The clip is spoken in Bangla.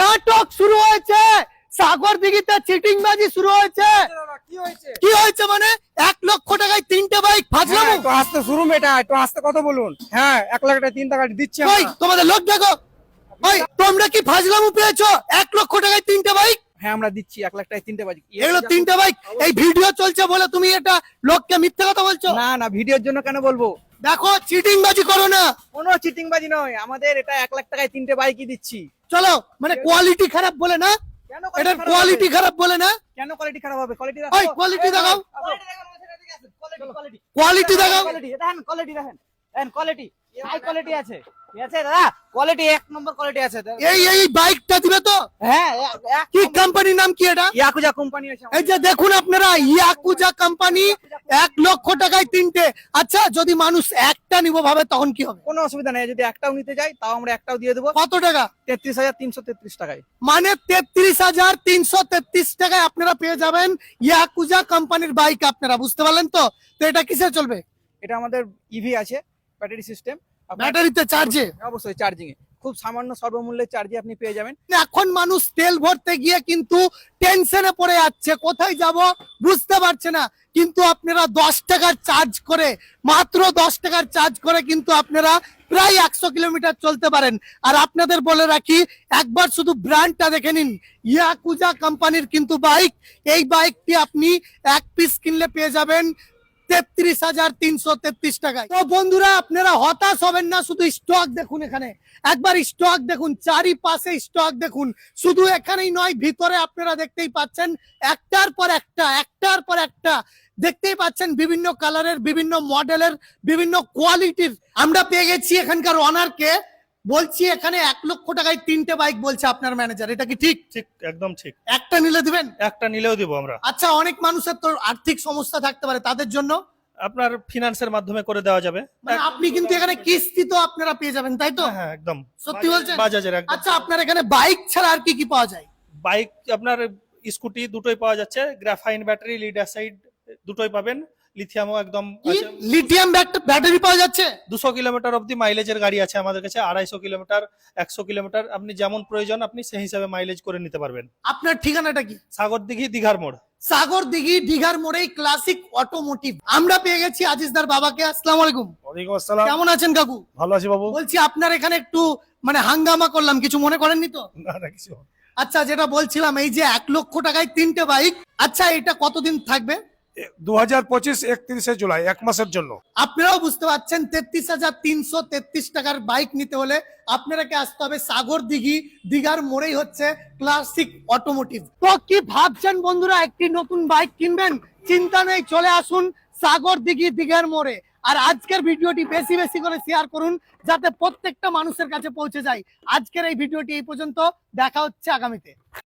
নাটক শুরু হয়েছে, সাগর দিঘিতে চিটিংবাজি শুরু হয়েছে। কি হয়েছে মানে 1 লক্ষ টাকায় 3টে বাইক ফাজলামো? একটু আস্তে শুরু মেটা, একটু আস্তে কথা বলুন। হ্যাঁ 1 লাখ টাকা 3 টাকা দিচ্ছি ওই আমরা। তোমাদের লোক দেখো, ওই তোমরা কি ফাজলামো পেয়েছো? 1 লক্ষ টাকায় 3টে বাইক, হ্যাঁ আমরা দিচ্ছি 1 লাখ টাকায় 3টে বাজি। এগুলো 3টে বাইক। এই ভিডিও চলছে বলে তুমি এটা লোককে মিথ্যে কথা বলছো? না না, ভিডিওর জন্য কেন বলবো? দেখো চিটিংবাজি করো না। কোনো চিটিং বাজি নয়, আমাদের এটা 1 লাখ টাকায় 3টে বাইকই দিচ্ছি। চলো, মানে কোয়ালিটি খারাপ বলে না, কেন এটার কোয়ালিটি খারাপ বলে না। কেন কোয়ালিটি খারাপ হবে? কোয়ালিটি ওই কোয়ালিটি দেখাও, কোয়ালিটি দেখাও। কোয়ালিটি দেখেন, কোয়ালিটি হাই কোয়ালিটি আছে, ঠিক আছে দাদা? কোয়ালিটি 1 নম্বর কোয়ালিটি আছে। এই বাইকটা দিবে তো? হ্যাঁ কি কোম্পানির নাম কি এটা? ইয়াকুজা কোম্পানি আছে। এই যে দেখুন আপনারা, ইয়াকুজা কোম্পানি 1 লক্ষ টাকায় 3টে। আচ্ছা যদি মানুষ একটা নিব ভাবে তখন কি হবে? কোনো অসুবিধা নেই, যদি একটাও নিতে যাই তাও আমরা একটাও দিয়ে দেবো। কত টাকা? 33,333 টাকায়। মানে 33,333 টাকায় আপনারা পেয়ে যাবেন ইয়াকুজা কোম্পানির বাইক। আপনারা বুঝতে পারলেন তো? তো এটা কিসে চলবে? এটা আমাদের ইভি আছে, ব্যাটারি সিস্টেম। ব্যাটারিতে চার্জে? অবশ্যই চার্জিং এ, খুব সামান্য সর্বমূল্যে চার্জে আপনি পেয়ে যাবেন। এখন মানুষ তেল ভরতে গিয়ে কিন্তু টেনশনে পড়ে যাচ্ছে, কোথায় যাব বুঝতে পারছে না। কিন্তু আপনারা 10 টাকার চার্জ করে, মাত্র 10 টাকার চার্জ করে কিন্তু আপনারা প্রায় 100 কিলোমিটার চলতে পারেন। আর আপনাদের বলে রাখি, একবার শুধু ব্র্যান্ডটা দেখে নিন, ইয়াকুজা কোম্পানির কিন্তু বাইক। এই বাইকটি আপনি 1 পিস কিনলে পেয়ে যাবেন 33,333 টাকায়। তো বন্ধুরা আপনারা হতাশ হবেন না, শুধু স্টক দেখুন, এখানে একবার স্টক দেখুন, চারিপাশে স্টক দেখুন। শুধু এখানেই নয়, ভিতরে আপনারা দেখতেই পাচ্ছেন একটার পর একটা দেখতেই পাচ্ছেন বিভিন্ন কালারের, বিভিন্ন মডেলের, বিভিন্ন কোয়ালিটির। আমরা পেয়ে গেছি এখানকার ওনারকে, বলছি এখানে 1 লক্ষ টাকায় 3টে বাইক বলছে আপনার ম্যানেজার, এটা কি ঠিক? ঠিক, একদম ঠিক। একটা নিলে দিবেন? একটা নিলেও দিব আমরা। আচ্ছা, অনেক মানুষের তো আর্থিক সমস্যা থাকতে পারে, তাদের জন্য আপনার ফিনান্সের মাধ্যমে করে দেওয়া যাবে। মানে আপনি কিন্তু এখানে কিস্তি তো আপনারা পেয়ে যাবেন, তাই তো? হ্যাঁ একদম সত্যি বলছেন? বাজাজের একদম। আচ্ছা, আপনার এখানে বাইক ছাড়া আর কি কি পাওয়া যায়? বাইক আপনার স্কুটি দুটোই পাওয়া যাচ্ছে, গ্রাফাইন ব্যাটারি, লিড অ্যাসাইড দুটোই পাবেন। লিথিয়ামও একদম কি আছে। লিথিয়াম ব্যাটারি পাওয়া যাচ্ছে? 200 কিলোমিটার অবধি মাইলেজের গাড়ি আছে আমাদের কাছে, 250 কিলোমিটার, 100 কিলোমিটার, আপনি যেমন প্রয়োজন আপনি সেই হিসাবে মাইলেজ করে নিতে পারবেন। আপনার ঠিকানাটা কি? সাগর দিঘি, দীঘার মোড়। সাগর দিঘি দীঘার মোড়েই ক্লাসিক অটোমোটিভ। আমরা পেয়ে গেছি আজিজদার বাবাকে। আসসালামু আলাইকুম। ওয়ালাইকুম আসসালাম। কেমন আছেন কাকু? ভালো আছি বাবু। বলছি আপনার এখানে একটু মানে হাঙ্গামা করলাম, কিছু মনে করেননি তো? না না কিছু। আচ্ছা, যেটা বলছিলাম, এই যে 1 লক্ষ টাকায় 3টে বাইক, আচ্ছা এটা কতদিন থাকবে? 2025 31শে জুলাই, 1 মাসের জন্য। আপনারাও বুঝতে পারছেন, 33,333 টাকার বাইক নিতে হলে আপনাকে আসতে হবে সাগর দিঘি, দীঘার মোড়েই হচ্ছে ক্লাসিক অটোমোটিভ। তো কি ভাবছেন বন্ধুরা, একটি নতুন বাইক কিনবেন? চিন্তা নেই, চলে আসুন সাগর দিঘি, দীঘার মোড়ে। আর আজকের ভিডিওটি বেশি বেশি করে শেয়ার করুন, যাতে প্রত্যেকটা মানুষের কাছে পৌঁছে যায়। আজকের এই ভিডিওটি এই পর্যন্ত, দেখা হচ্ছে আগামীতে।